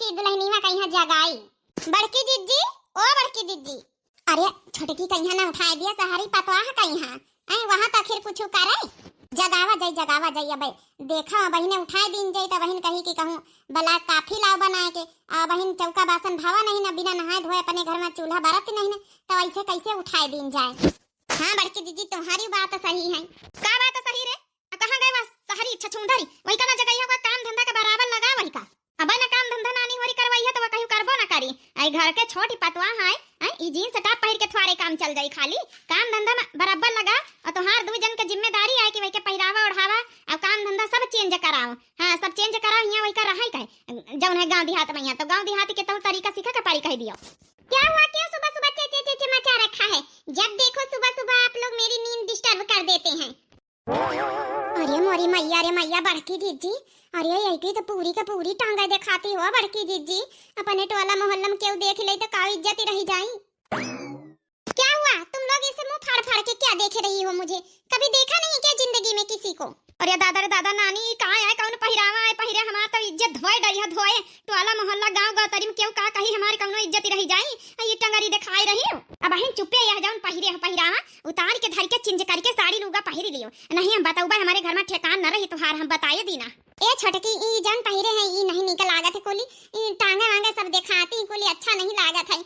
की दुल्हनीवा कहीं जगाई। बड़की जिज्जी, ओ बड़की जिज्जी, अरे छोटकी कहीं ना उठाए दिया सहारी पतवाह कहीं वहां तो आखिर कुछ करे। जगावा जाई अब देखा बहिने उठाए दिन जाई त बहिन कही कि कहूं बला काफी लाव बनाए के आ बहिन चौका बासन धावा नहीं ना, बिना नहाए धोए अपने घर में चूल्हा बरत नहीं ना, तो ऐसे कैसे उठाए दिन जाए। हां बड़की दीदी तुम्हारी बात सही है। का बात सही रे? कहां गए बस सहारी छछुंदरी वही का ना जगह का काम धंधा के बराबर लगा वही का। अब ना काम धंधा नानी होरी करवाई है तो कहियो करबो ना करी। आई घर के छोटी पतवा है ई जींस टॉप पहिर के थवारे काम चल जाई, खाली काम धंधा में बराबर लगा और तोहार दू जन के जिम्मेदारी है कि वही के पहिरावा ओढ़ावा और काम धंधा सब चेंज कराओ। हां सब चेंज कराओ, यहां वही का रहा है जौन है गांव देहात में। यहां तो गांव देहात के तो तरीका सीखा के पारी कह दियो। क्या हुआ, क्यों सुबह सुबह चे मचा रखा है? जब देखो सुबह सुबह आप लोग मेरी नींद डिस्टर्ब कर देते हैं। अरे मोरी मैया रे मैया बड़की जीजी, अरे यही की तो पूरी का पूरी टांगा दिखाती हो बड़की जीजी। अपने टोला मोहल्ला में क्यों देख ले तो का इज्जत रह जाई। क्या हुआ, तुम लोग इसे मुंह फाड़ फाड़ के क्या देख रही हो? मुझे कभी देखा नहीं क्या जिंदगी में किसी को? अरे दादा रे दादा नानी कहां है, कौन पहिरावा है पहिरे हमार तो इज्जत धोए डरिया धोए टोला मोहल्ला गांव गतरी में क्यों का कही हमारी कौनो इज्जत रह जाई। ये टंगरी दिखाई रही हो। अब बहन चुपे यह जौन पहिरे पहिरावा उतार के धर के चिंज करके साड़ी लुगा पहिर लियो। नहीं हम बताऊबा हमारे घर में ठेकान न रही तोहार हम बताए दीना। ए छोटकी ई जौन पहिरे है ई नहीं निकल लागत है कोली, ई टांगा वांगा सब दिखाती कोली अच्छा नहीं लागत है।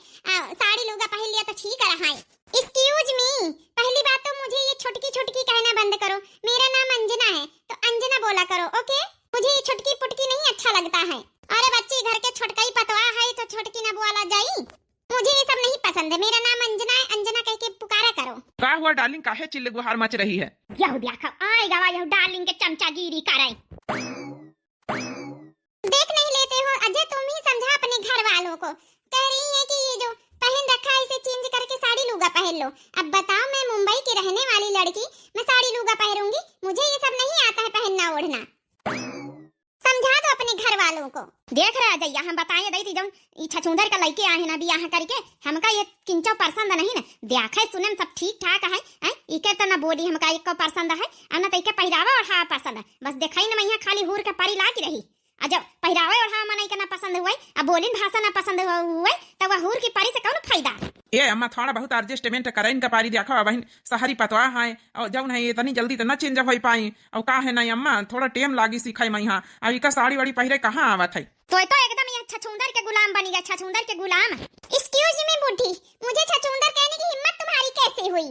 साड़ी लुगा पहन लिया तो ठीक रहा है। एक्सक्यूज मी, पहली बात तो मुझे ये छोटकी छोटकी कहना बंद करो। मेरा नाम अंजना है तो अंजना बोला करो, ओके? मुझे ये छोटकी पुटकी नहीं अच्छा लगता है। अरे बच्ची घर के छोटका ही पतवा है तो छोटकी ना बोला जाई। मुझे ये सब नहीं पसंद है। मेरा नाम अंजना है, अंजना कह के पुकारा करो। का हुआ डार्लिंग, काहे चिल्ले गुहार मच रही है? यहू देखा आएगा यहू डार्लिंग के चमचागिरी करे। देख नहीं लेते हो अजय, तुम ही समझा अपने घर वालों को। कह रही है कि ये जो पहन रखा है इसे चेंज करके साड़ी लुगा पहन लो। अब बताओ मैं मुंबई की रहने वाली लड़की, मैं साड़ी लुगा पहनूंगी? मुझे ये सब नहीं आता है पहनना ओढ़ना। समझा दो अपने घर वालों को। देख रहा अजय हम बताए दई थी जौन ई छछुंदर का लइके आए ना बियाह करके, हमका ये किंचो पसंद नहीं ना। देखे सुनन सब ठीक ठाक है इके तो ना बोली हमका एक को पसंद है और ना तइके पहिरावा और हा पसंद है। बस देखाई ना मैं खाली हुर के परी लागी रही। अजब पहरावे और हाँ मनाई के ना पसंद हुए अब बोलिन भाषा ना पसंद हुए तो वह हुर की पारी से कौन फायदा। ए अम्मा थोड़ा बहुत एडजस्टमेंट करें का पारी देखा बहन सहारी पतवा है और जब नहीं इतनी जल्दी तो न चेंज हो पाई और का है नहीं अम्मा थोड़ा टाइम लागी सीखाई मैं यहाँ अब इका साड़ी वाड़ी पहरे कहाँ आवत है। तो एकदम ये छछुंदर के गुलाम बनी गया, छछुंदर के गुलाम। एक्सक्यूज मी बुढ़ी, मुझे छछुंदर कहने की हिम्मत तुम्हारी कैसे हुई?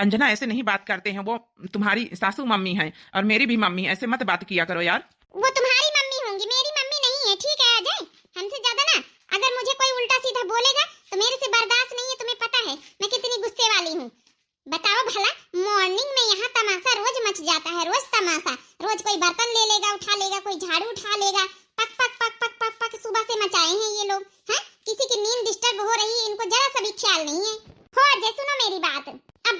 अंजना ऐसे नहीं बात करते हैं, वो तुम्हारी सासू मम्मी है और मेरी भी मम्मी, ऐसे मत बात किया करो यार। वो तुम्हारी मम्मी होंगी, मेरी मम्मी नहीं है, ठीक है अजय? हमसे ज्यादा ना अगर मुझे कोई उल्टा सीधा बोलेगा तो मेरे से बर्दाश्त नहीं है। तुम्हें पता है मैं कितनी गुस्से वाली हूँ। बताओ भला, मॉर्निंग में यहाँ तमाशा रोज मच जाता है, रोज तमाशा। रोज कोई बर्तन ले लेगा उठा लेगा, कोई झाड़ू उठा लेगा, पक पक पक पक पक पक सुबह से मचाए हैं ये लोग। हैं किसी की नींद डिस्टर्ब हो रही है इनको जरा सा भी ख्याल नहीं है। हो अजय सुनो मेरी बात, अब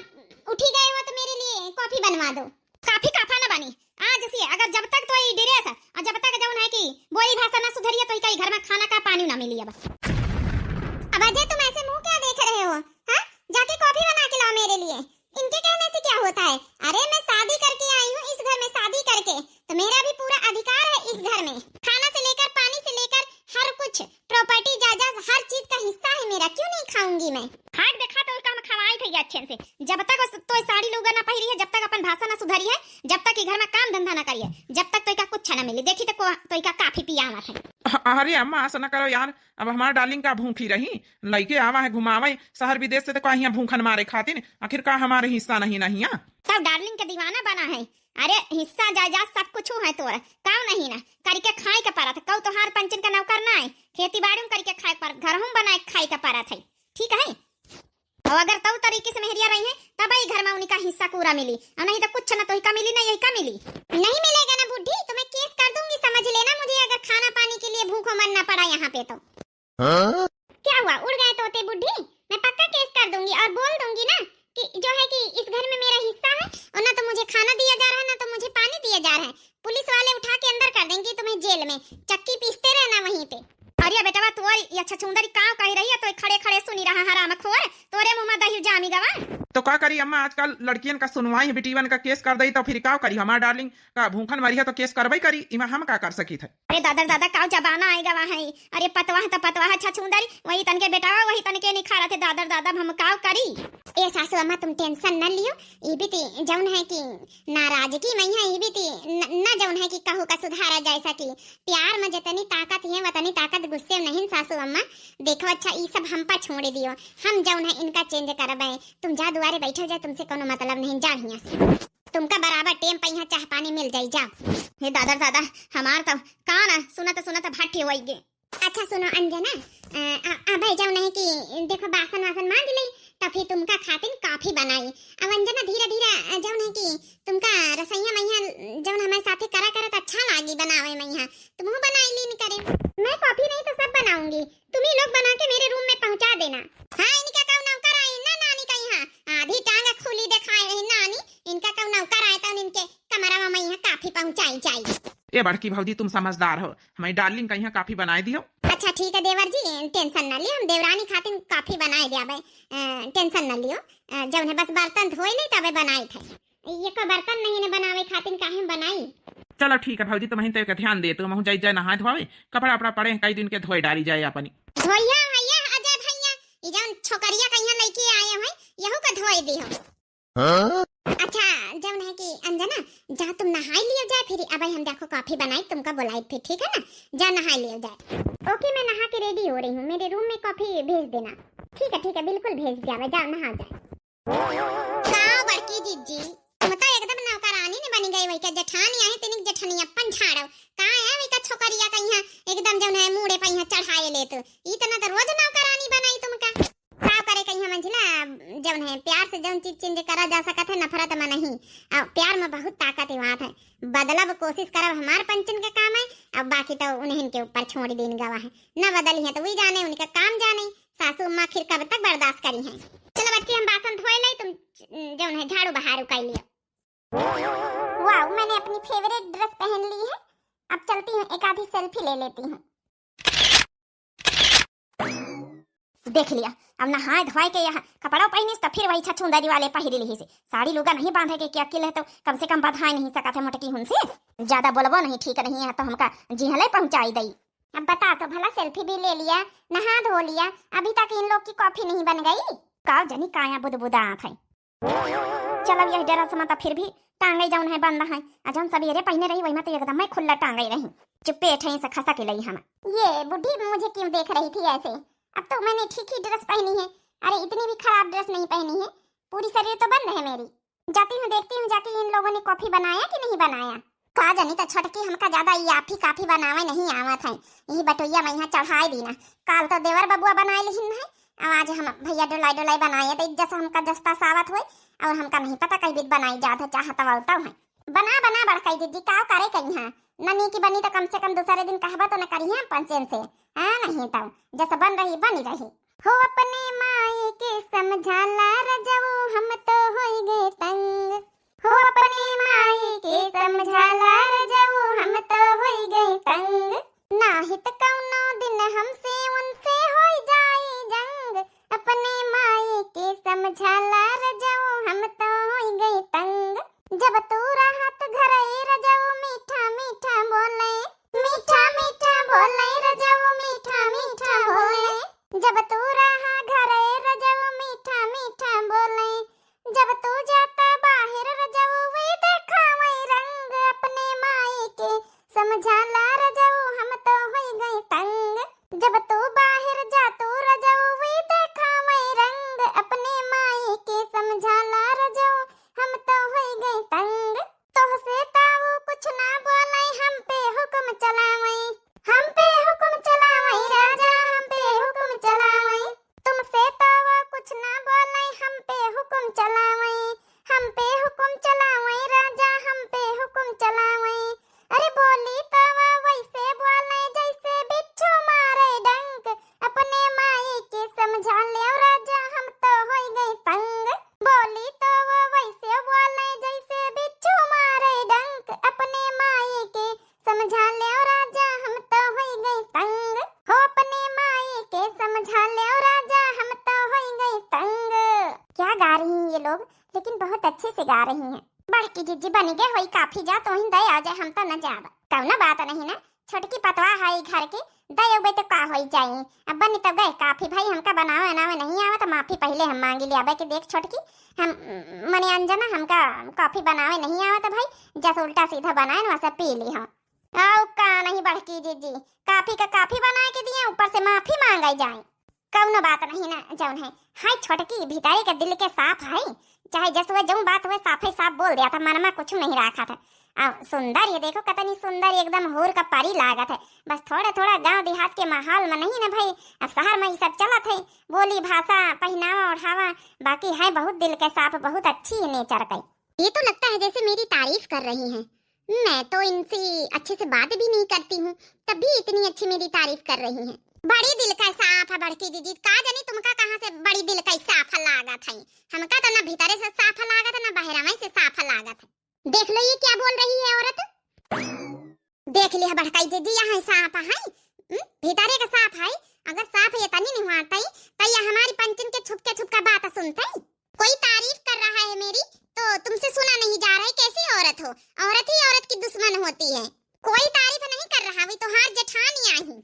उठी गए हो तो मेरे लिए कॉफी बनवा दो। काफी काफा ना बनी आज से, अगर जब तक तो ये ड्रेस और जब तक जौन है कि बोली भाषा ना सुधरिए तो कई घर में खाना का पानी ना मिली। अब अजय तुम ऐसे मुंह क्या देख रहे हो? हाँ जाके कॉफी बना के लाओ मेरे लिए। इनके कहने से क्या होता है? अरे मैं शादी करके आई हूँ इस घर में, शादी करके तो मेरा भी पूरा अधिकार है इस घर में। खाना से लेकर पानी से लेकर हर कुछ प्रॉपर्टी जायदाद हर चीज का हिस्सा है मेरा, क्यों नहीं खाऊंगी मैं? खाक देखा तो काम खवाई थी अच्छे से। जब तक तो साड़ी लुगा ना पहरी है, जब तक अपन भाषा ना सुधरी है, जब तक घर में काम धंधा ना करिए, जब तक तो कुछ ना मिले। देखी तो काफी पिया आवा है। अरे अम्मा ऐसा न करो यार, अब हमारा डार्लिंग का भूखी रही लइके आवा है घुमावे शहर विदेश से तो कहीं भूखन मारे खातिर, आखिर का हमारे हिस्सा नहीं नहीं तब डार्लिंग का दीवाना बना है। अरे हिस्सा जायदाद सब कुछ है तोरा, काव नहीं ना करके खाए का पारा था। कौ तोहार पंचन का नौकर ना है, खेती बाड़ी करके खाए पर घर हम बनाए खाए का पारा था, ठीक है? और अगर तब तरीके से मेहरिया रही है तब ही घर में उनका हिस्सा पूरा मिली, और नहीं तो कुछ ना तो ही का मिली ना यही का मिली। नहीं मिलेगा ना बुढ़ी, तो मैं केस कर दूंगी, समझ लेना मुझे, अगर खाना पानी के लिए भूखों मरना पड़ा यहाँ पे तो। क्या हुआ, उड़ गए तोते बुढ़ी? मैं पक्का केस कर दूंगी और बोल दूंगी ना कि जो है कि इस घर में मेरा हिस्सा है और ना तो मुझे खाना दिया जा रहा है ना तो मुझे पानी दिया जा रहा है। पुलिस वाले उठा के अंदर कर देंगे तुम्हें जेल में, चक्की पीसते रहना वहीं पे। अरे बेटा तोरी ये छछुंदरी काव कह रही है तो खड़े खड़े सुनी रहा हराम खोर, तोरे मुंह में दही जामी गवा। तो का करी अम्मा, आजकल लड़कियन का सुनवाई बेटीवन का केस कर दई तो फिर का करी? हमार डार्लिंग का भूखन मरी है तो केस करबई करी, इमा हम का कर सकी थे? अरे दादा दादा का जमाना आएगा वहाँ ही। अरे पतवाह तो पतवाह छछूंदरी वही तन के बेटा वही तन के निखारा थे दादा दादा हम का करी। ए सासू अम्मा तुम टेंशन न लियो, ई भी ती जौन है कि नाराजगी में है, ई भी ती न जौन है कि कहू का सुधारा जाए सकी। प्यार में जितनी ताकत है वतनी ताकत गुस्से में नहीं सासू अम्मा। देखो अच्छा ई सब हम पर छोड़ दियो, हम जौन है इनका चेंज करबे। तुम जा दुआरे बैठो जा, तुमसे कोनो मतलब नहीं, जा हियां से। तुमका बराबर टेम पे यहाँ चाह पानी मिल जाई, जा। हे दादा दादा हमार तो कान सुनत सुनत भाठी होई गे। अच्छा सुनो अंजना, अब जाओ नहीं कि देखो बासन वासन मांज ले तो फिर तुमका खातिर कॉफी बनाई। अब अंजना धीरे धीरे जाओ नहीं कि तुमका रसोईया मैया जब हमारे साथे करा करे तो अच्छा लागी बनावे मैया, तुम बनाई ली नहीं करे। मैं कॉफी नहीं तो सब बनाऊंगी, तुम ही लोग बना के मेरे रूम में पहुंचा देना। हाँ इनका कौ नौकर आई ना नानी का यहाँ आधी टांग खुली दिखाए रही नानी, इनका कौ नौकर आए तो इनके कमरा में मैया कॉफी पहुंचाई जाई। ए बड़की भौजी तुम समझदार हो, हमारी डार्लिंग का यहाँ काफी बनाए दियो। अच्छा ठीक है देवर जी, टेंशन न लियो, हम देवरानी खातिर काफी बनाए दिया, टेंशन न लियो। जब ने बस बर्तन धोए नहीं तबे बनाई थे, ये को बर्तन नहीं ने बनावे खातिर काहे बनाई। चलो ठीक है भौजी, तुम तो ध्यान दे, तुम जाई जाए नहा धोवे, कपड़ा अपना पड़े कई दिन के धोए डाली जाए अपनी। धोइया भैया अजय भैया ई जौन छोकरिया कहिया लइके आए हो यहू का धोए दियो। अच्छा जब है कि अंजना जा तुम नहाई लियो जाए, फिर अब हम देखो कॉफी बनाई तुमका बुलाई फिर, ठीक है ना? जा नहा लियो जाए। ओके मैं नहा के रेडी हो रही हूँ, मेरे रूम में कॉफी भेज देना। ठीक है बिल्कुल भेज दिया, जाओ नहा जाए। गाओ बड़की जीजी तुम तो एकदम नौकरानी ने बनी गई, वही का जेठानी आए तनिक जेठानी अपन झाड़ो का है वही का छोकरिया कहिया एकदम जौन है मुड़े पे यहाँ चढ़ाए ले, तो इतना तो रोज नौकरानी बनाई तुमका। का करे कहिया मंजिला जौन है प्यार से जौन चीज चेंज करा जा सकत है, नफरत में नहीं। अब प्यार में बहुत ताकत है, वहाँ है बदलब कोशिश करब हमार पंचन के काम है, अब बाकी तो उन्हें के ऊपर छोड़ देन गवा है, न बदली है तो वही जाने उनका काम जाने। सासू माँ फिर कब तक बर्दाश्त करी है। चलो बच्ची हम बासन धोए ले, तुम जौन है झाड़ू बहार उकाई लियो। वाह मैंने अपनी फेवरेट ड्रेस पहन ली है, अब चलती हूँ एक आधी सेल्फी ले लेती हूँ। देख लिया अब नहाए धोए के यहाँ कपड़ा पहनी तो फिर वही छछूंदरी वाले पहरी ली से साड़ी लुगा नहीं बांधे के क्या किले तो कम से कम बधाई नहीं सका थे मोटकी हुन से ज्यादा बोलबो नहीं ठीक नहीं है तो हमका जिहले पहुंचाई दई। अब बता तो भला सेल्फी भी ले लिया नहा धो लिया, अभी तक इन लोग की कॉफी नहीं बन गई। का जनी काया बुदबुदा थे। चलो यही डरा समा तो फिर भी टांगे जाऊन है बंद है, आज हम सवेरे पहने रही वही मत एकदम मैं खुला टांगे रही चुप्पे ठई से खसा के लई हम। ये बुढ़ी मुझे क्यों देख रही थी ऐसे? अब तो मैंने ठीक ही ड्रेस पहनी है, अरे इतनी भी खराब ड्रेस नहीं पहनी है, पूरी शरीर तो बंद है मेरी। जाती हूँ देखती हूँ जाके इन लोगों ने कॉफी बनाया कि नहीं बनाया। का जानी तो छटकी हमका ज्यादा आप ही काफी बनावे नहीं आवत है, यही बटोइया मैं यहाँ चढ़ाई दी ना। काल तो देवर बबुआ बनाए लिहिन है, अब आज हम भैया डोलाई डोलाई बनाए तो जैसा हमका जस्ता सावत हुए, और हमका नहीं पता कई बीत बनाई जाता चाहता वालता है। बना बना बड़काई दीदी का करे कहीं हाँ ननी की बनी तो कम से कम दूसरे दिन कहबा तो न करी है पंचन से, हाँ नहीं तो जैसा बन रही बनी रही। हो अपने माई के समझाला रजऊ हम तो होई गए तंग, हो अपने माई के समझाला रजऊ हम तो होई गए तंग, नाहित कौनो दिन हमसे उनसे होई जाए जंग, अपने माई के समझाला रजऊ हम तो होई गए तंग। जब तू राहत घरे रजऊ मीठा मीठा बोले, मीठा मीठा बोले रजऊ मीठा मीठा बोले, जब तू रहा घरे रजऊ मीठा मीठा बोले, जब तू जाता बाहर रजऊ वे देखा वही रंग, अपने माई के बहुत अच्छे से गा रही हैं। बड़की जीजी बन गए वही काफी जा तो ही दे आ जाए, हम तो न जाब कौना बात नहीं ना। छोटकी पतवा है घर के दे उबे तो का हो जाई। अब बनी तो गए काफी भाई, हमका बनावे बनावे नहीं आवे तो माफी पहले हम मांगी ले आबे कि देख छोटकी हम मने अंजना हमका कॉफी बनावे नहीं आवे तो भाई जैसे उल्टा सीधा बनाए ना वैसा पी ली हम। आओ का नहीं बड़की जीजी काफी का काफी बना के दिए ऊपर से माफी मांगाई जाए, कौनो बात नहीं ना जौन है। हाय छोटकी भीतरी के दिल के साफ है, चाहे जैसे जो बात हुए साफे साफ बोल दिया था, मन में कुछ नहीं रखा था। सुंदर ये देखो कितनी सुंदर एकदम हूर का परी लागत है। बस थोड़ा थोड़ा गांव देहात के माहौल में नहीं ना भाई, अब शहर में ये सब चलत है बोली भाषा पहनावा ओढ़ावा, बाकी है बहुत दिल के साफ, बहुत अच्छी है नेचर का। ये तो लगता है जैसे मेरी तारीफ कर रही हैं, मैं तो इनसे अच्छे से बात भी नहीं करती हूँ तब भी इतनी अच्छी मेरी तारीफ कर रही हैं। बड़ी दिल का साफ है बड़की दीदी, का जानी तुमका कहाँ से बड़ी दिल का साफ लागत है। हमका तो ना भीतरे से साफ लागत है ना बाहर में से साफ लागत है। देख लो ये क्या बोल रही है औरत, देख लिया बड़काई दीदी यहाँ साफ है, भीतरे का साफ है। अगर साफ ये तनी नहीं हुआ तो ये हमारी पंचन के छुप का बात सुनते कोई तारीफ कर रहा है मेरी तो तुमसे सुना नहीं जा रहा है। कैसी औरत हो, औरत ही औरत की दुश्मन होती है। कोई तारीफ नहीं कर रहा, वही तो हार जेठानी आई।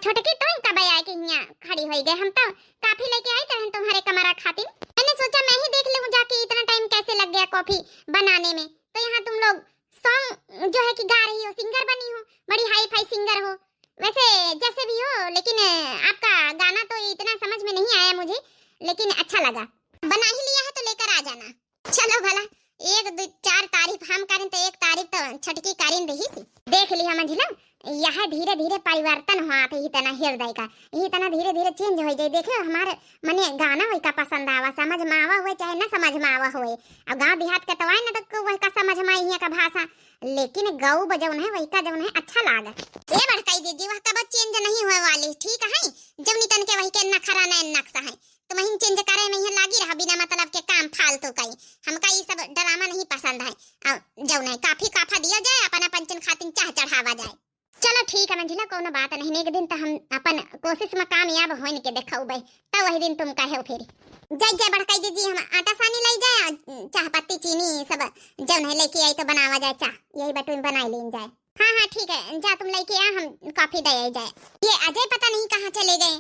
छोटकी तो कब आए कि यहाँ खड़ी हो गए, हम तो काफी लेके आई तो तुम्हारे कमरा खातिर। मैंने सोचा मैं ही देख लूं जाके इतना टाइम कैसे लग गया कॉफी बनाने में। तो यहाँ तुम लोग सॉन्ग जो है कि गा रही हो, सिंगर बनी हो, बड़ी हाई फाई सिंगर हो। वैसे जैसे भी हो लेकिन आपका गाना तो इतना समझ में नहीं आया मुझे, लेकिन अच्छा लगा। बना ही लिया है तो लेकर आ जाना। चलो भला एक दो चार तारीफ हम करें तो एक तारीफ तो छटकी करें रही थी। देख लिया मंझिला यह धीरे धीरे परिवर्तन हुआ था इतना हृदय का, इतना धीरे धीरे चेंज हो जाए। देखो हमारे मने गाना वही का पसंद आवा, समझ में आवा हुए चाहे ना समझ में आवा हुए। अब गांव देहात का तो ना तो वही का समझ में आई का भाषा, लेकिन गौ बजौन है वही का जौन है अच्छा लागा। ये बड़काई दीदी वह कब चेंज नहीं हुए वाली, ठीक है जवनी तन के वही के नखरा नैन नक्शा है तो वही चेंज करे में यहाँ लागी रहा बिना मतलब के काम फालतू का। हमका ये सब ड्रामा नहीं पसंद है। अब जौन है काफी काफा दिया जाए अपना पंचन खातिन चाह चढ़ावा जाए। चलो ठीक है मंजिला कोनो बात नहीं, एक दिन तो हम अपन कोशिश में कामयाब होने के देखा भाई तो वही दिन तुम कहे फिर जय जय बड़काई दीदी हम आटा सानी लाई जाए, चाह पत्ती चीनी सब जौन है लेके आई तो बनावा जाए चाह, यही बटून बनाई लीन जाए। हाँ ठीक है जा तुम लेके आ, हम कॉफी दे जाए। ये अजय पता नहीं कहाँ चले गए।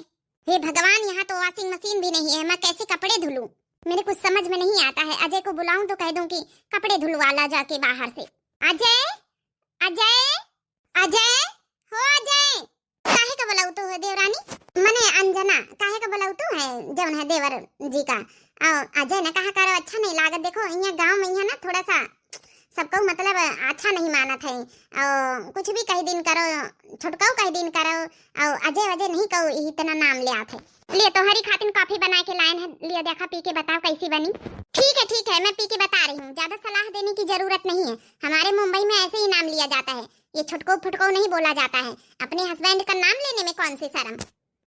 हे भगवान यहाँ तो वॉशिंग मशीन भी नहीं है, मैं कैसे कपड़े धुलूं, मेरे कुछ समझ में नहीं आता है। अजय को बुलाऊं तो कह दूं कि कपड़े धुलवा ला जाके बाहर से। अजय अजय अजय हो अजय, काहे का बुलाऊ तो है देवरानी, मने अंजना काहे का बुलाऊ तो है जौन है देवर जी का। अजय ने कहा करो अच्छा नहीं लागत, देखो यहाँ गांव में यहाँ ना थोड़ा सा सबको मतलब अच्छा नहीं माना था। कुछ भी कहीं दिन करो, छुटकाओ कहीं दिन करो, और अजय वजय नहीं कहो इतना नाम ले आते। लिए तो हरी खातिन कॉफी बना के लाइन है, लिए देखा पी के बताओ कैसी बनी। ठीक है मैं पी के बता रही हूँ, ज्यादा सलाह देने की जरूरत नहीं है। हमारे मुंबई में ऐसे ही नाम लिया जाता है, ये छुटको फुटको नहीं बोला जाता है। अपने हस्बैंड का नाम लेने में कौन सी शर्म।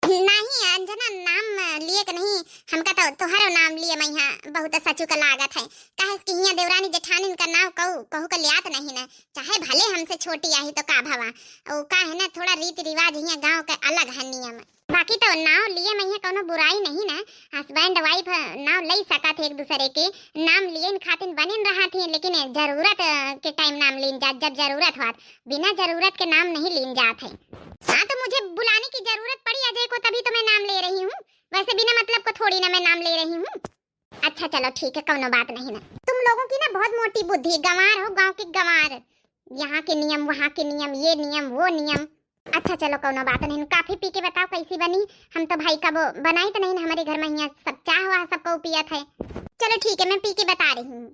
नहीं अंजना नाम लिए के नहीं, हमका तो तोहरो नाम लिए मैं यहाँ बहुत सचू का लागत है। कहे कि यहाँ देवरानी जेठानी का नाम कहू का लियात नहीं ना, चाहे भले हमसे छोटी आई तो का भवा। और का है ना थोड़ा रीति रिवाज यहाँ गांव का अलग है नियम, बाकी तो नाव लिए मैं यहाँ कोनो बुराई नहीं ना। हस्बैंड वाइफ नाव ले सका थे एक दूसरे के, नाम लिए खातिन बने रहा थे, लेकिन जरूरत के टाइम नाम लीन जात, जब जरूरत हुआ बिना जरूरत के नाम नहीं लीन जाते। हाँ तो मुझे बुलाने की जरूरत पड़ी अजय को तभी तो मैं नाम ले रही हूँ, वैसे बिना मतलब को थोड़ी ना मैं नाम ले रही हूँ। अच्छा चलो ठीक है कोनो बात नहीं ना। तुम लोगों की ना बहुत मोटी बुद्धि, गंवार हो गाँव के गंवार, यहाँ के नियम वहाँ के नियम, ये नियम वो नियम। अच्छा चलो कोनो बात नहीं, काफी पी के बताओ कैसी बनी। हम तो भाई का वो बनाई तो नहीं ना, हमारे घर में यहाँ सब चाह हुआ सबको पिया था। चलो ठीक है मैं पी के बता रही हूँ।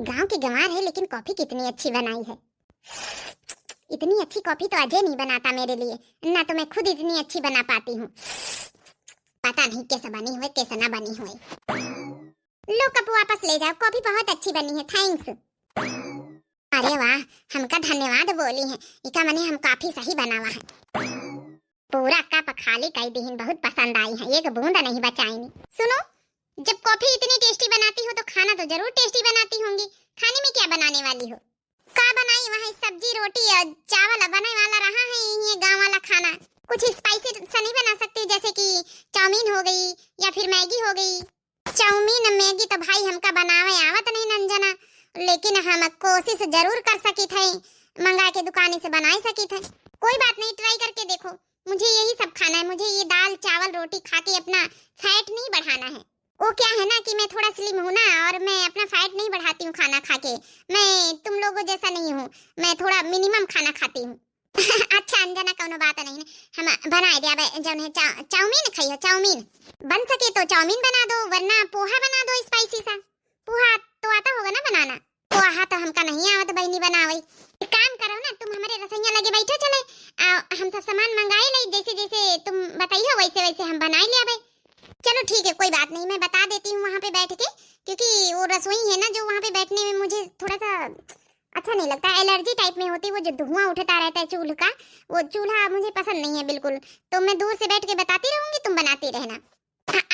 गांव की गंवार है लेकिन कॉफी कितनी अच्छी बनाई है। इतनी अच्छी कॉफी तो अजय नहीं बनाता मेरे लिए, ना तो मैं खुद इतनी अच्छी बना पाती हूँ। पता नहीं कैसे बनी हुई कैसे ना बनी हुई। लो कप वापस ले जाओ, कॉफी बहुत अच्छी बनी है, थैंक्स। अरे वाह हमका धन्यवाद बोली है, इका मने हम काफी सही बनावा है। पूरा कप खाली कई दिन बहुत पसंद आई है, एक बूंद नहीं बचाएंगी। सुनो जब कॉफी इतनी टेस्टी बनाती हो तो खाना तो जरूर टेस्टी बनाती होंगी। खाने में क्या बनाने वाली हो? का बनाई वहाँ सब्जी रोटी और चावल बनाने वाला रहा है ये गांव वाला खाना। कुछ स्पाइसी सा नहीं बना सकती, जैसे कि चाउमीन हो गई या फिर मैगी हो गई? चाउमीन मैगी तो भाई हमका बनावे आवत नहीं नंजना, लेकिन हम कोशिश जरूर कर सकी थे, मंगा के दुकान से बनाई सकी थे। कोई बात नहीं, ट्राई करके देखो। मुझे यही सब खाना है, मुझे ये दाल चावल रोटी खा के अपना फैट नहीं बढ़ाना है। वो क्या है ना कि मैं थोड़ा स्लिम हूँ ना, और मैं अपना फैट नहीं बढ़ाती हूँ खाना खा के। मैं तुम लोगों जैसा नहीं हूँ, मैं थोड़ा मिनिमम खाना खाती हूँ। अच्छा अंजना, कोनो बात नहीं है, हम बना दिया जौन है चाउमीन खाइयो। चाउमीन बन सके तो चाउमीन बना दो, वरना पोहा बना दो स्पाइसी सा। पोहा तो आता होगा ना बनाना? पोहा तो हमका नहीं आवत बहनी बनावे। एक काम करो ना, तुम हमारे रसोइया लगे बैठो, चले हम सब सामान मंगाए ले, जैसे जैसे तुम बताइयो वैसे वैसे हम बनाए ले आवे। चलो ठीक है, कोई बात नहीं, मैं बता देती हूँ वहाँ पे बैठ के, क्योंकि वो रसोई है ना जो वहाँ पे बैठने में मुझे थोड़ा सा अच्छा नहीं लगता, एलर्जी टाइप में होती है। वो जो धुआं उठता रहता है चूल्हे का, वो चूल्हा मुझे पसंद नहीं है बिल्कुल। तो मैं दूर से बैठ के बताती रहूंगी, तुम बनाती रहना।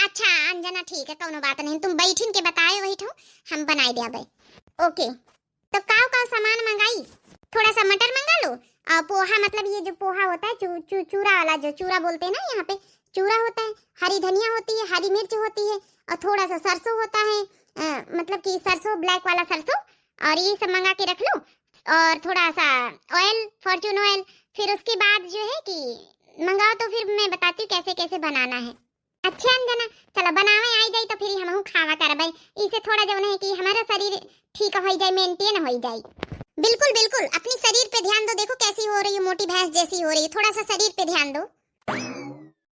अच्छा अंजना ठीक है, कोनो बात नहीं, तुम बैठिन के बताए वही ठो हम बनाई दिया भाई। ओके, तो काव सामान मंगाई? थोड़ा सा मटर मंगा लो, और पोहा, मतलब ये जो पोहा होता है चूरा वाला, जो चूरा बोलते हैं ना यहाँ पे, चूरा होता है, हरी धनिया होती है, हरी मिर्च होती है, और थोड़ा सा सरसों होता है, मतलब कि सरसों, ब्लैक वाला सरसों, और ये सब मंगा के रख लो। और थोड़ा सा ऑयल, फॉर्चून ऑयल। फिर उसके बाद जो है कि मंगाओ, तो फिर मैं बताती हूँ कैसे कैसे बनाना है। अच्छा अंजना, चलो बनावे आई जाए तो फिर हम खावा करबे, इसे थोड़ा जो है कि हमारा शरीर ठीक हो जाए, मेंटेन हो जाए। बिल्कुल बिल्कुल, अपनी शरीर पे ध्यान दो, देखो कैसी हो रही है, मोटी भैंस जैसी हो रही है, थोड़ा सा शरीर पे ध्यान दो।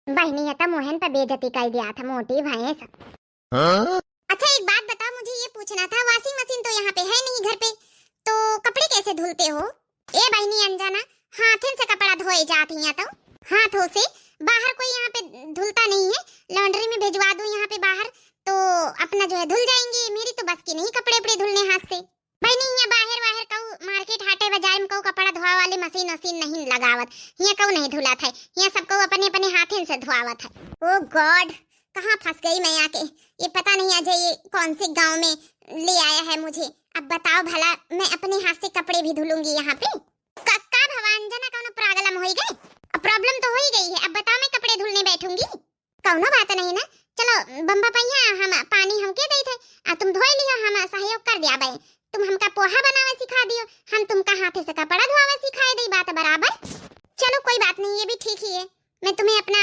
बहनी है तो मोहन पे बेइज्जती कर दिया था, मोटी भैंस। अच्छा एक बात बताओ, मुझे ये पूछना था, वॉशिंग मशीन तो यहाँ पे है नहीं घर पे, तो कपड़े कैसे धुलते हो? ए बहनी अंजना, हाथों से कपड़ा धोए जाती हैं तो हाथों से, बाहर कोई यहाँ पे धुलता नहीं है, लॉन्ड्री में भिजवा दूं यहाँ पे बाहर, तो अपना जो है धुल जाएंगे। मेरी तो बस की नहीं कपड़े उपड़े धुलने हाथ से। बहनी यहाँ बाहर बाहर कहूँ मार्केट हाटे बाजार में कहूँ कपड़ा धोआ वाले मशीन वशीन नहीं लगावत, यहाँ कहूँ नहीं धुलात है, यहाँ सबको अपने अपने हाथों से धोआवत है। ओ गॉड, कहाँ फंस गई मैं आके, ये पता नहीं आज ये कौन से गांव में ले आया है मुझे। अब बताओ भला, मैं अपने हाथ से कपड़े भी धुलूंगी यहाँ पे? कक्का भवांजना कौन प्रॉब्लम हो गई? अब प्रॉब्लम तो हो ही गई है, अब बताओ मैं कपड़े धुलने बैठूंगी? कौनो बात नहीं ना, चलो बम्बा पहिया हम पानी हमके दे थे, तुम धोई लियो, हम सहयोग कर दिया भाई। तुम हमका पोहा बनावे सिखा दियो, हम तुमका हाथे से कपड़ा धोवे सिखाए दी, बात बराबर। चलो कोई बात नहीं, ये भी ठीक ही है, मैं तुम्हें अपना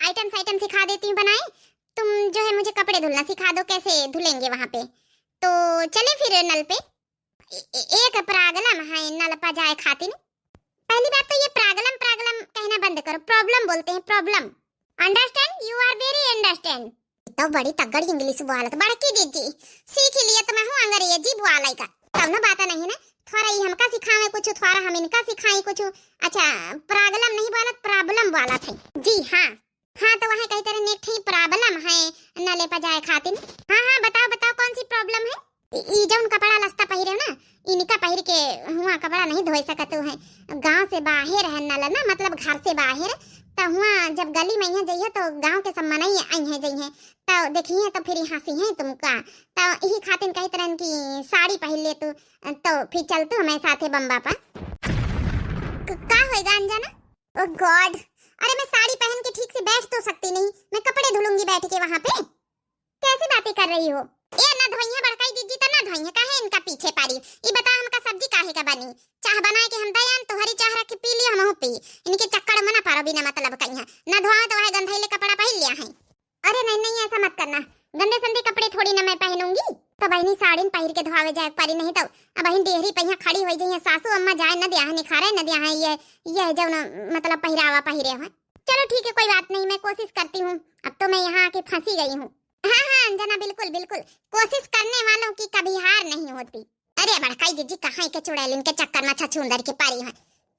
आइटम सिखा देती हूँ बनाए, तुम जो है मुझे कपड़े धुलना सिखा दो, कैसे धुलेंगे वहाँ पे। तो चले फिर नल पे। एक प्रागलम है नल पर जाए खातिर। पहली बात तो ये प्रागलम कहना बंद करो, प्रॉब्लम बोलते हैं, problem. Understand? You are very understand. तो बड़ी तगड़ी इंग्लिश बोलत बड़की दीदी, सीख लिया तो मैं हूँ अंग्रेजी बोलाई का, तब ना बात नहीं ना, थोड़ा ही हमका सिखावे कुछ, थोड़ा हम इनका सिखाई कुछ। अच्छा प्रागलम नहीं बोलत, प्रॉब्लम बोलत है। जी हाँ हाँ, तो वहाँ कई तरह नेक ही प्रॉब्लम है नले पर जाए खातिर। हाँ हाँ बताओ बताओ, कौन सी प्रॉब्लम है? ई जौन कपड़ा लस्ता पहिरे ना, इनका पहिर के हुआ कपड़ा नहीं धोई सकत है, गांव से बाहर है नल ना, मतलब घर से बाहर, तो हुआ जब गली में यहाँ जाइए तो गांव के सब मनई आई है जाइए, तो देखिए तो फिर हंसी है तुमका, तो यही खातिर कई तरह की साड़ी पहन ले तो फिर चलते हमारे साथे बम्बा पर। का होएगा अंजना? ओ गॉड, अरे मैं साड़ी पहन के ठीक से बैठ तो सकती नहीं, मैं कपड़े धुलूंगी बैठ के वहाँ पे। कैसी बातें कर रही हो? ए ना धोइया बड़काई दीदी, तो ना धोइया, काहे इनका पीछे पारी? ये बता हमका सब्जी काहे का बनी? चाह बनाए के हम दयान तो हरी चाह रख के पी लिया, हम पी, इनके चक्कर में ना पारो बिना मतलब कहीं ना धोआ तो वह गंधाइले कपड़ा पहन लिया है। अरे नहीं नहीं, ऐसा मत करना, गंदे संदे कपड़े थोड़ी ना मैं पहनूंगी। तो बहनी साड़ी पहिर के धोआवे जाए पारी, नहीं तो अब बहन डेहरी पहिया खड़ी हो जाइए, सासू अम्मा जाए न दिया है, निखारे न दिया है, ये जो ना मतलब पहिरावा पहिरे है। चलो ठीक है, कोई बात नहीं, मैं कोशिश करती हूँ। अब तो मैं यहाँ आके फंसी गई हूँ। हाँ हाँ अंजना, बिल्कुल बिल्कुल, कोशिश करने वालों की कभी हार नहीं होती। अरे बड़काई दीदी, कहाँ के चुड़ैलिन के चक्कर में छछूंदर के पारी है।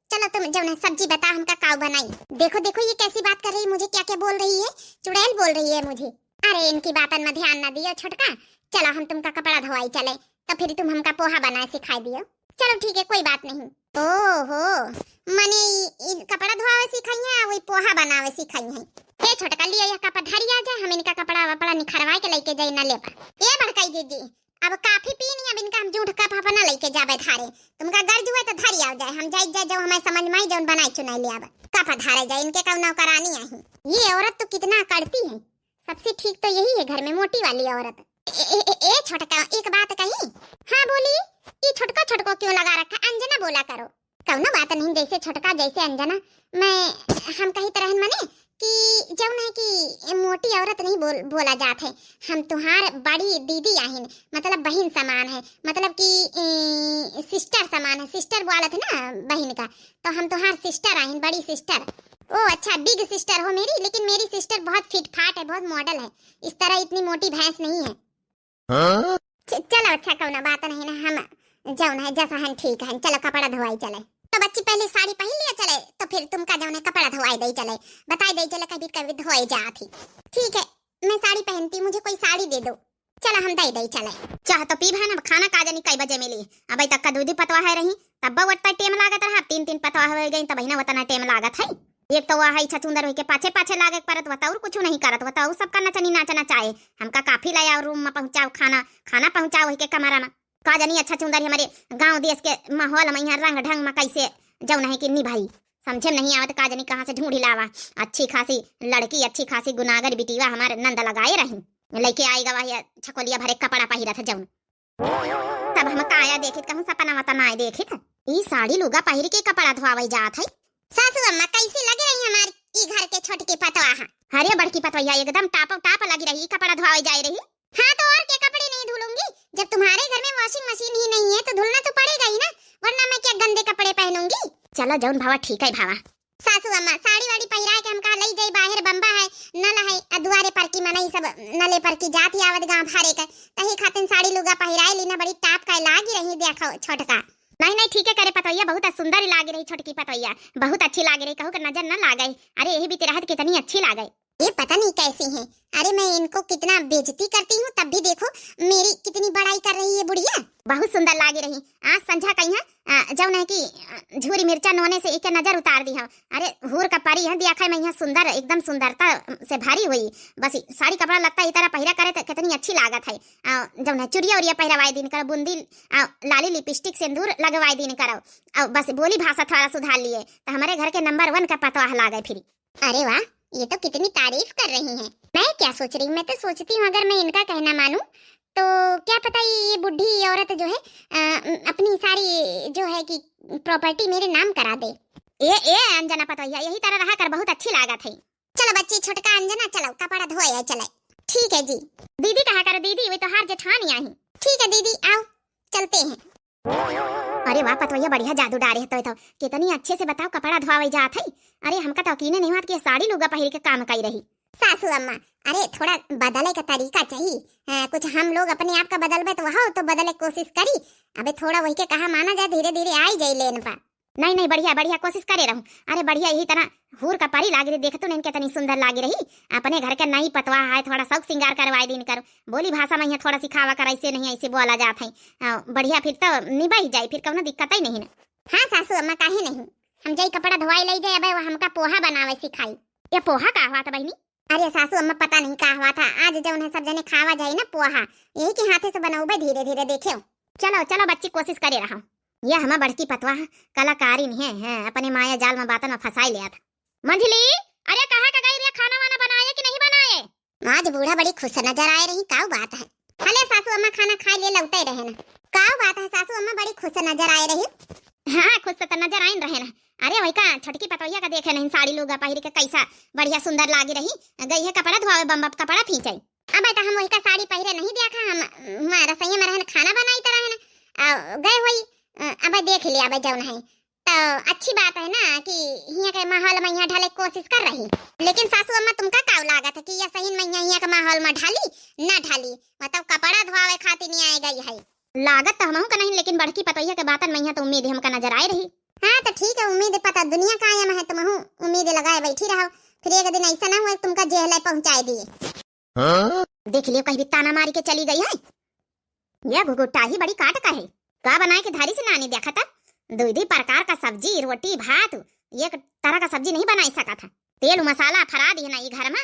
चलो तुम जो ना सब्जी बता, हमका काव बनाई। देखो देखो ये कैसी बात कर रही है, मुझे क्या क्या बोल रही है, चुड़ैल बोल रही है मुझे। अरे इनकी बातन में ध्यान न दियो छोटका, चलो हम तुमका कपड़ा धोवाई चले, तो फिर तुम हमका पोहा बनाए सिखाई दियो। चलो ठीक है, कोई बात नहीं। ओहो, मने कपड़ा धोवावे सिखाई है, वही पोहा बनावे सिखाई है। ए छोटका लिया यह कपड़ा धरिया जा, हम इनका कपड़ा वपड़ा निखरवा के लेके जाई न ले पा। ए बड़काई दीदी, अब काफी पीनी अब इनका हम जूठ कप अपना लेके जाबे धारे तुमका गर्ज हुए तो धरी आओ जाए हम जाई जाए जो हमें समझ में जौन बनाई चुनाई ले आवे कप धारे जाए इनके कब नौकरानी आई ये औरत तो कितना करती है सबसे ठीक तो यही है घर में मोटी वाली औरत ए छोटका एक बात कही हाँ बोली ये छोटका छोटको क्यों लगा रखा अंजना बोला करो कौनो बात नहीं जैसे छोटका जैसे अंजना मैं हम कही तरह मने कि जौन है कि मोटी औरत नहीं बोला जात है हम तुम्हार बड़ी दीदी आहिन मतलब बहन समान है मतलब कि सिस्टर समान है सिस्टर बोलत है ना बहन का तो हम तुम्हार सिस्टर आहिन बड़ी सिस्टर ओ अच्छा बिग सिस्टर हो मेरी लेकिन मेरी सिस्टर बहुत फिट फाट है बहुत मॉडल है इस तरह इतनी मोटी भैंस नहीं है चलो अच्छा कौनो बात नहीं ना हम जौन है जैसा है ठीक है चलो कपड़ा धोवाई चले तो बच्ची पहले साड़ी पहन लिया चले तो फिर तुमका जौन है कपड़ा धोवाई दे चले बताई दे चले कभी कभी धोए जाती ठीक है मैं साड़ी पहनती मुझे कोई साड़ी दे दो चलो हम दे चले चाह तो पी भाना खाना का जानी कई बजे मिली अब तक का दूधी पतवा है रही तब वत्ता टेम लागत रहा तीन पतवा हो गई तब ना वतना टेम लागत है एक तो वह छचुंदर हो के पाछे पाछे लागे परत बताओ कुछ नहीं करत बताओ सबका नचनी नाचना चाहे हमका काफी लाया रूम में पहुंचाओ खाना पहुंचाओ के कमरा में का जानी अच्छा चुंदर हमारे गांव देश के माहौल में यहाँ रंग ढंग में कैसे जौन है कि निभाई समझे नहीं आवत का जानी कहाँ से ढूंढी लावा अच्छी खासी लड़की अच्छी खासी गुनागर बिटिया हमारे नंद लगाए रही लेके आई गवा छकोलिया भरे कपड़ा पहिरा था जौन तब हम काया देखित कहूँ सपना वतना आए देखित ई साड़ी लुगा पहिर के कपड़ा धोवाई जात है सासू अम्मा कैसी लग रही हमारी ई घर के छोटकी पतवा हरे बड़की पतवैया एकदम टाप लगी रही कपड़ा धोवाई जाए रही हाँ तो और क्या कपड़े नहीं धुलूंगी जब तुम्हारे घर में वॉशिंग मशीन ही नहीं है तो धुलना तो पड़ेगा ही ना वरना मैं क्या गंदे कपड़े पहनूंगी चलो जौन भावा ठीक है भावा सासू अम्मा साड़ी वाड़ी पहिरा के हम कहा लई जाई बाहर बम्बा है नल है अदुआरे पर की मनई सब नले पर की जाती आवत गांव भारे का तही खातिन साड़ी लुगा पहिराए लीना बड़ी टाप का लागी रही देखो छोटका नहीं ठीक है करे पतोइया बहुत सुंदर लागी रही छोटकी पतोइया बहुत अच्छी लागी रही कहूँ नजर न लागे अरे यही भी तेरा कितनी अच्छी लागे ये पता नहीं कैसी है अरे मैं इनको कितना बेइज्जती करती हूँ तब भी देखो मेरी कितनी बड़ाई कर रही है बुढ़िया बहुत सुंदर लागी रही आज संझा कहीं जौन है कि झूरी मिर्चा नोने से एक नजर उतार दी है अरे हूर का पारी है दिया मैं यहाँ सुंदर एकदम सुंदरता से भारी हुई बस साड़ी कपड़ा लगता इस तरह पहिरा करे तो कितनी अच्छी लागत है जौन है चुरिया उरिया पहिरावाई दिन करो बुंदी लाली लिपस्टिक सिंदूर लगवाई दिन करो बस बोली भाषा थोड़ा सुधार लिए तो हमारे घर के नंबर 1 का पतवाह लागे फिर अरे वाह ये तो कितनी तारीफ कर रही हैं मैं क्या सोच रही हूँ मैं तो सोचती हूँ अगर मैं इनका कहना मानूं तो क्या पता ये बुढ़ी औरत जो है अपनी सारी जो है कि प्रॉपर्टी मेरे नाम करा दे ए अंजना पतोइया यही तरह रहा कर बहुत अच्छी लागत है चलो बच्ची छोटका अंजना चलो कपड़ा धोया चले ठीक है जी दीदी कहा करो दीदी वे तो हार जेठानी आई ठीक है दीदी आओ चलते हैं अरे वाह पतवैया बढ़िया जादू डारे तो कितनी अच्छे से बताओ कपड़ा धोवाई जात है अरे हमका तो यकीन नहीं हुआ कि साड़ी लुगा पहिर के काम कई रही सासू अम्मा अरे थोड़ा बदले का तरीका चाहिए कुछ हम लोग अपने आप का बदलबे तो वहाँ तो बदले कोशिश करी अबे थोड़ा वही के कहा माना जाए धीरे धीरे आई जाए लेन पा नहीं बढ़िया कोशिश करे रहूं अरे बढ़िया यही तरह हूर का परी लागी रही देखो नहीं कितनी सुंदर लागी रही अपने घर का नई पतवा है थोड़ा शौक श्रृंगार करवाई दिन कर बोली भाषा में थोड़ा सिखावा कर ऐसे नहीं ऐसे बोला जाता है बढ़िया फिर तो निभा ही जाए फिर कौनो दिक्कत ही नहीं ना हाँ सासू अम्मा काहे नहीं हम जाई कपड़ा धोवाई ले जाए अब हमका पोहा बनावे सिखाई ये पोहा का हुआ था बहनी अरे सासू अम्मा पता नहीं का हुआ था आज जब उन्हें सब जने खावा जाए ना पोहा यही के हाथे से बनाऊ धीरे धीरे देखे चलो बच्ची कोशिश करे रहा यह हमारा बड़की पतवा कलाकारिन है अपने माया जाल में बातन में फंसाई लिया था मंझली अरे कहाँ का गई रे खाना वाना बनाए कि नहीं बनाए आज बूढ़ा बड़ी खुश नजर आए रही का बात है हले सासू अम्मा खाना खाए ले लौटे रहे ना का बात है सासू अम्मा बड़ी खुश नजर आए रही हाँ खुश तो नजर आए रहे ना अरे वही का छोटकी पतोइया का देखे नहीं साड़ी लुगा पहिर के कैसा बढ़िया सुंदर लागी रही गई है कपड़ा धोवे बम कपड़ा फींचे अब बेटा हम वही का साड़ी पहिरे नहीं देखा हम रसोई में रहन खाना बनाई तरह है ना गए हुई अब देख लिया अब जौन है तो अच्छी बात है ना कि यहाँ के माहौल में यहाँ ढाले कोशिश कर रही लेकिन सासू अम्मा तुमका का लागत है कि यह सही में यहाँ के माहौल में ढाली ना ढाली मतलब कपड़ा धोवे खातिर नहीं आए गई है लागत तो हमहू का नहीं लेकिन बड़की पतोइया के बातन में यहाँ तो उम्मीद हमका नजर आए रही हाँ तो ठीक है उम्मीद पता दुनिया का आया है तुम उम्मीद लगाए बैठी रहो फिर एक दिन ऐसा ना हुआ तुमका जेल पहुंचाए दिए देख लियो कहीं ताना मारी के चली गई है यह घुघुट्टा ही बड़ी काट का है का बनाए के धारी से नानी देखा था दो प्रकार का सब्जी रोटी भात एक तरह का सब्जी नहीं बनाई सका था तेल मसाला फरा दी ना ये घर में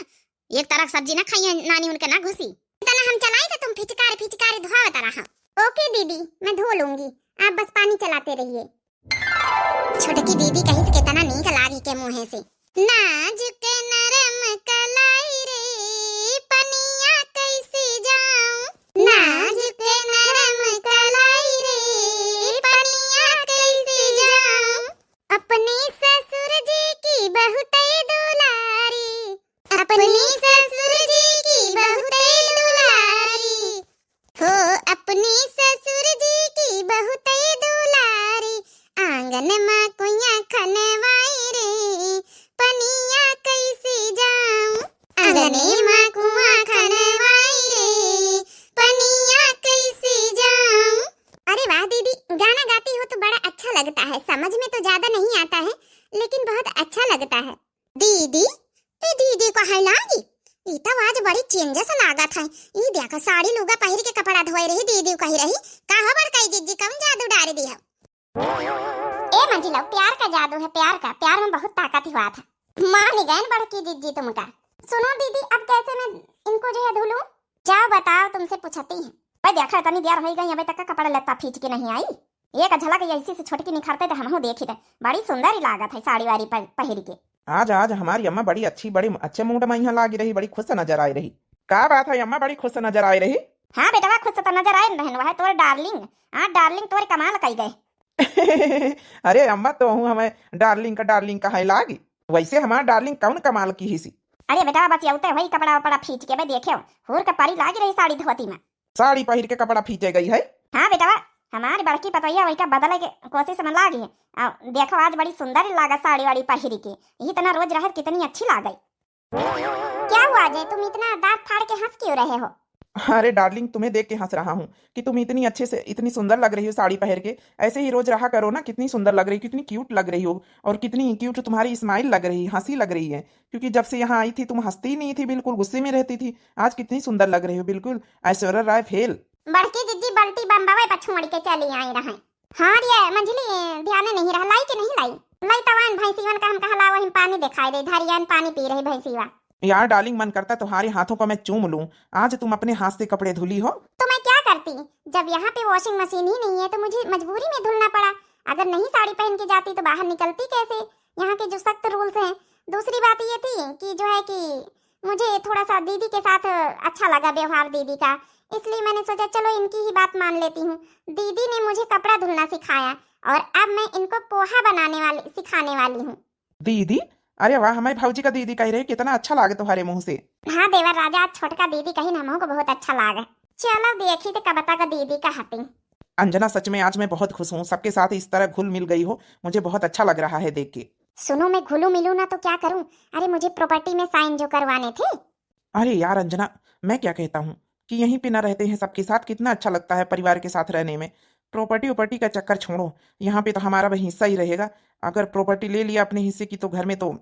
एक तरह सब्जी ना खाई नानी उनके ना घुसी इतना हम चलाई तो तुम फिचकारी फिचकारी धोवत रहा। ओके दीदी, मैं धो लूंगी, आप बस पानी चलाते रहिए। छोटकी दीदी कहीं से कितना नीक लागी के मुंह से। नाजुक नरम कलाई रे पनिया कैसे जाऊं, नाजुक नरम कलाई रे पनिया कैसे जाऊं, अपने ससुर जी की बहुत दुलारी, अपने ससुर जी की बहुत दुलारी, हो अपने ससुर जी की बहुत दुलारी, आंगन में कुइया खनवाई रे पनिया कैसे जाऊं, आंगने में कुआं खनवाई रे पनिया कैसे जाऊं। अरे वाह दीदी, गाना गाती हो तो बड़ा अच्छा लगता है। समझ में तो ज्यादा नहीं आता है लेकिन बहुत अच्छा लगता है। दीदी ए दीदी को है लागी, ई तो आज बड़ी चेंजेस लागत है। ई देखो साड़ी लुगा पहिर के कपड़ा धोए रही दीदी कही रही का हो बड़काई जीजी कौन जादू डाल दी है। ए मंजिला प्यार का जादू है, प्यार का, प्यार में बहुत ताकत हुआ था। मान गए बड़की जीजी तुमका। सुनो दीदी अब कैसे मैं इनको जो है धुलूं, जाओ बताओ तुमसे पूछती हैं। भाई देखा तनी देर हो गई, अबे तक का कपड़ा लत्ता खींच के नहीं आई। एक झलक ऐसी से छोटकी निखरते तो हमहू देखी थे, बड़ी सुंदर ही लागत है साड़ी वाड़ी पहिर के। आज आज हमारी अम्मा बड़ी अच्छी, बड़ी अच्छे मूड में यहाँ लागी रही, बड़ी खुश नजर आई रही। क्या बात है अम्मा, बड़ी खुश नजर आई रही? हाँ बेटा खुश तो नजर आए बहन, वह तोर डार्लिंग, हाँ डार्लिंग तोर कमाल कई गए। अरे अम्मा तो हूँ हमें डार्लिंग का है लागी, वैसे हमारा डार्लिंग कौन कमाल की ही सी। अरे बेटा बस यौते वही कपड़ा वपड़ा खींच के भाई देखे होर का पारी लागी रही साड़ी धोती में, साड़ी पहिर के कपड़ा खींचे गई है। हाँ बेटा हमारी बड़की पतोइया वही का बदले के कोशिश में लागी है। देखो आज बड़ी सुंदर लागा साड़ी वाड़ी पहिरी के, इतना रोज रहत कितनी अच्छी ला गई। क्या हुआ अजय, तुम इतना दांत फाड़ के हंस क्यों रहे हो? अरे डार्लिंग तुम्हें देख के हंस रहा हूँ कि तुम इतनी अच्छे से इतनी सुंदर लग रही हो साड़ी पहन के। ऐसे ही रोज रहा करो ना, कितनी सुंदर लग रही, कितनी क्यूट लग रही हो, और कितनी क्यूट तुम्हारी स्माइल लग रही, हंसी लग रही है। क्योंकि जब से यहाँ आई थी तुम हंसती ही नहीं थी, बिल्कुल गुस्से में रहती थी। आज कितनी सुंदर लग रही हो, बिल्कुल ऐश्वर्या राय फेल। बड़की जिज्जी बल्टी बम्बावे पछुड़ के चली आई रहे। हाँ रे मंजली ध्यान नहीं रहा, लाई के नहीं लाई तवान भैंसीवन का हम कहला वही पानी दिखाई दे, धरियान पानी पी रही भैंसीवा। यार डार्लिंग मन करता तुम्हारे हाथों को मैं चूम लूं, आज तुम अपने हाथ से कपड़े धुली हो। तो मैं क्या करती, जब यहाँ पे वॉशिंग मशीन ही नहीं है तो मुझे मजबूरी में धुलना पड़ा। अगर नहीं साड़ी पहन के जाती तो बाहर निकलती कैसे, यहाँ के जो सख्त रूल्स हैं। दूसरी बात ये थी कि जो है कि मुझे थोड़ा सा दीदी के साथ अच्छा लगा व्यवहार दीदी का, इसलिए मैंने सोचा चलो इनकी ही बात मान लेती हूँ। दीदी ने मुझे कपड़ा धुलना सिखाया और अब मैं इनको पोहा बनाने वाली सिखाने वाली हूँ। दीदी, अरे वाह, हमारी भाऊजी का दीदी कह रहे, कितना अच्छा लागे तुम्हारे मुंह से। हाँ देवर राजा, आज छोटका दीदी कही ना हमको बहुत अच्छा लागा। चलो देखी तो कबता का दीदी का हाथी। अंजना सच में आज मैं बहुत खुश हूँ, सबके साथ इस तरह घुल मिल गई हो, मुझे बहुत अच्छा लग रहा है देख के। सुनो मैं घुलू मिलू ना तो क्या करूँ, अरे मुझे प्रॉपर्टी में साइन जो करवाने थे। अरे यार अंजना, मैं क्या कहता हूँ कि यहीं पे ना रहते हैं सबके साथ, कितना अच्छा लगता है परिवार के साथ रहने में। प्रॉपर्टी का चक्कर छोड़ो, यहाँ पे तो हमारा भी हिस्सा ही रहेगा। अगर प्रॉपर्टी ले लिया अपने हिस्से की तो घर में तो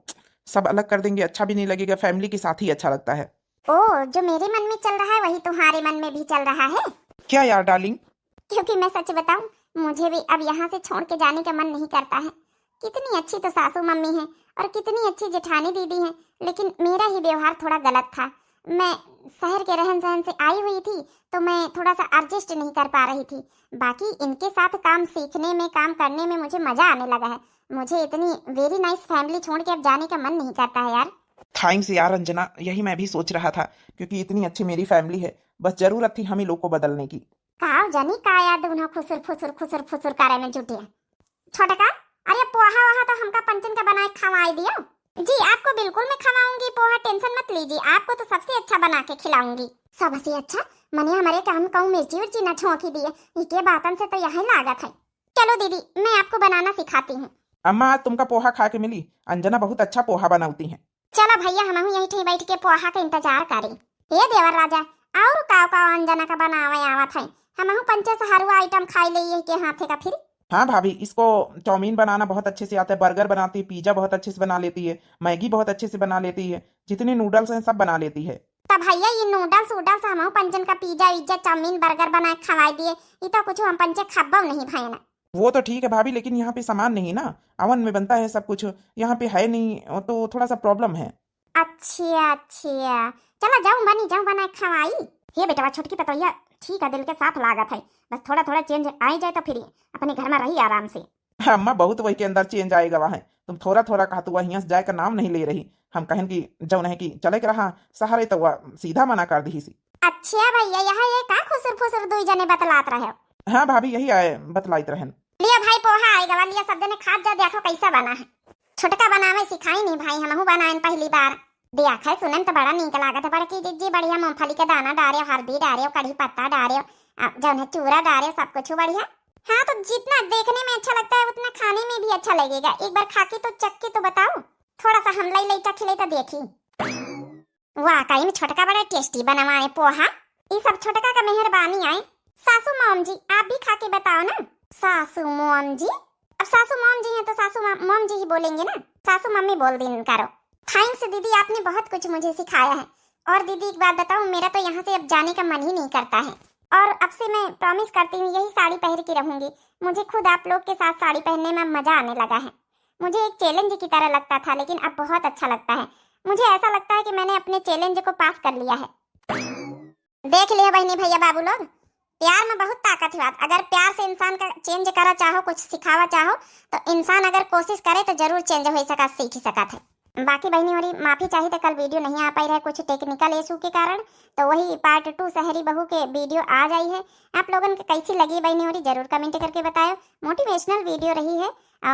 सब अलग कर देंगे, अच्छा भी नहीं लगेगा, फैमिली के साथ ही अच्छा लगता है। ओ जो मेरे मन में चल रहा है वही तुम्हारे मन में भी चल रहा है क्या यार डार्लिंग? क्योंकि मैं सच बताऊं, मुझे भी अब यहाँ से छोड़ के जाने का मन नहीं करता है। कितनी अच्छी तो सासू मम्मी है और कितनी अच्छी जेठानी दीदी है, लेकिन मेरा ही व्यवहार थोड़ा गलत था। मैं शहर के रहन सहन से आई हुई थी तो मैं थोड़ा सा एडजस्ट नहीं कर पा रही थी। बाकी इनके साथ काम सीखने में, काम करने में मुझे मजा आने लगा है। मुझे इतनी वेरी नाइस फैमिली छोड़ के अब जाने का मन नहीं करता है यार। थैंक्स यार अंजना, यही मैं भी सोच रहा था, क्योंकि इतनी अच्छी मेरी फैमिली है, बस जरूरत थी हम ही लोग को बदलने की। काव जानी का याद उन्हें खुसुर फुसुर करे में जुटे छोटका। अरे पोहा वहा तो हमका पंचन का बनाए खवाई दियो। जी आपको बिल्कुल मैं खवाऊंगी पोहा, टेंशन मत लीजिए, आपको तो सबसे अच्छा बना के खिलाऊंगी। सबसे अच्छा मने हमारे काम कहूँ मिर्ची उर्ची न छोंकी दिए, इनके बातन से तो यही लागत है। चलो दीदी मैं आपको बनाना सिखाती हूँ। अम्मा आज तुमका पोहा खा के मिली, अंजना बहुत अच्छा पोहा बनाती है। चलो भैया हम यही ठे बैठ के पोहा का इंतजार करें। हे देवर राजा और का अंजना का बनावे आवत है, हम पंचे सहारुआ आइटम खाई लिए के हाथे का फिर। हाँ भाभी, इसको चाउमीन बनाना बहुत अच्छे से आता है, बर्गर बनाती है, पिज्जा बहुत अच्छे से बना लेती है, मैगी बहुत अच्छे से बना लेती है, जितने नूडल्स हैं सब बना लेती है। तब भैया ये नूडल्स वूडल्स हम पंचन का पिज्जा विज्जा चाउमीन बर्गर बना के खवाई दिए, ये तो कुछ हम पंचे खब्बो नहीं भाई ना। वो तो ठीक है भाभी, लेकिन यहाँ पे सामान नहीं ना, अवन में बनता है सब कुछ, यहाँ पे है नहीं तो थोड़ा सा प्रॉब्लम है। अच्छा चलो जाऊं बनी जाऊं बना खवाई। हे बेटा छोटकी पतोहिया ठीक है, दिल के साफ लागत है, बस थोड़ा थोड़ा चेंज आ जाए तो फिर अपने घर में रही आराम से। अम्मा बहुत वही के अंदर चेंज आएगा वहाँ, तुम थोड़ा थोड़ा कहा, तू वहीं से जाए का नाम नहीं ले रही। हम कहें कि जौन है कि चले के रहा सहारे तो वह सीधा मना कर दी सी। अच्छा भैया यहाँ ये का खुसर फुसर दुई जने बतलात रहे हो। हाँ भाभी यही आए बतलाइत रहन। लिया भाई पोहा आएगा वाली सब जने खा जा, देखो कैसा बना है। छोटका बनावे सिखाई नहीं भाई, हमहू बनाएन पहली बार। देख है सुनन तो बड़ा नीक लागत है। बड़की जीजी बढ़िया मूंगफली के दाना डारे, हल्दी डारे, कड़ी पत्ता डारे, जौन है चूरा डारे, सब कुछ बढ़िया। हाँ तो जितना देखने में अच्छा लगता है उतना खाने में भी अच्छा लगेगा। एक बार खा के तो चख के तो बताओ, थोड़ा सा हम लाई चखले तो देखी। वाकई में छोटका बड़ा टेस्टी बनवाए पोहा। ये सब छोटका का मेहरबानी आए। सासू मॉम जी आप भी खा के बताओ ना। सासू मॉम जी, अब सासू मॉम जी हैं तो सासू मॉम जी ही बोलेंगे ना, सासू मम्मी बोल दिन करो। थैंक्स दीदी, आपने बहुत कुछ मुझे सिखाया है। और दीदी एक बात बताऊं, मेरा तो यहाँ से अब जाने का मन ही नहीं करता है। और अब से मैं प्रॉमिस करती हूँ यही साड़ी पहन के रहूंगी। मुझे खुद आप लोग के साथ साड़ी पहनने में मजा आने लगा है। मुझे एक चैलेंज की तरह लगता था, लेकिन अब बहुत अच्छा लगता है। मुझे ऐसा लगता है कि मैंने अपने चैलेंज को पास कर लिया है। देख लिया बहनी भैया बाबू लोग, प्यार में बहुत ताकत है। अगर प्यार से इंसान का चेंज करा चाहो, कुछ सिखावा चाहो, तो इंसान अगर कोशिश करे तो जरूर चेंज हो सका, सीख सका है। बाकी बहनी और माफी चाहिए तो कल वीडियो नहीं आ पाई रहा कुछ टेक्निकल इशू के कारण, तो वही पार्ट 2 शहरी बहू के वीडियो आ जाई है। आप लोगों को कैसी लगी बहनी और जरूर कमेंट करके बताओ। मोटिवेशनल वीडियो रही है,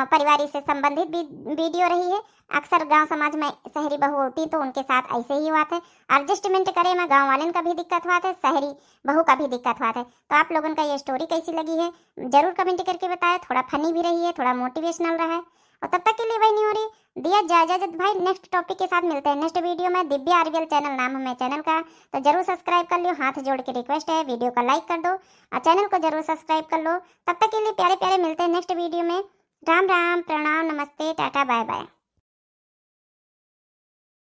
परिवार से संबंधित भी वीडियो रही है। अक्सर गांव समाज में शहरी बहू होती तो उनके साथ ऐसे ही हुआ था। एडजस्टमेंट करे में गांव वाले का भी दिक्कत हुआ था, शहरी बहू का भी दिक्कत हुआ था। तो आप लोगों का ये स्टोरी कैसी लगी है जरूर कमेंट करके बताएं। थोड़ा फनी भी रही है, थोड़ा मोटिवेशनल रहा है। और तब तक के लिए बहनी हो रही दिया इजाजत भाई, नेक्स्ट टॉपिक के साथ मिलते हैं नेक्स्ट वीडियो में। दिव्या आरवीएल चैनल नाम है चैनल का, तो जरूर सब्सक्राइब कर लो। हाथ जोड़ के रिक्वेस्ट है, वीडियो को लाइक कर दो और चैनल को जरूर सब्सक्राइब कर लो। तब तक के लिए प्यारे प्यारे मिलते हैं नेक्स्ट वीडियो में। राम राम, प्रणाम, नमस्ते, टाटा, बाय बाय।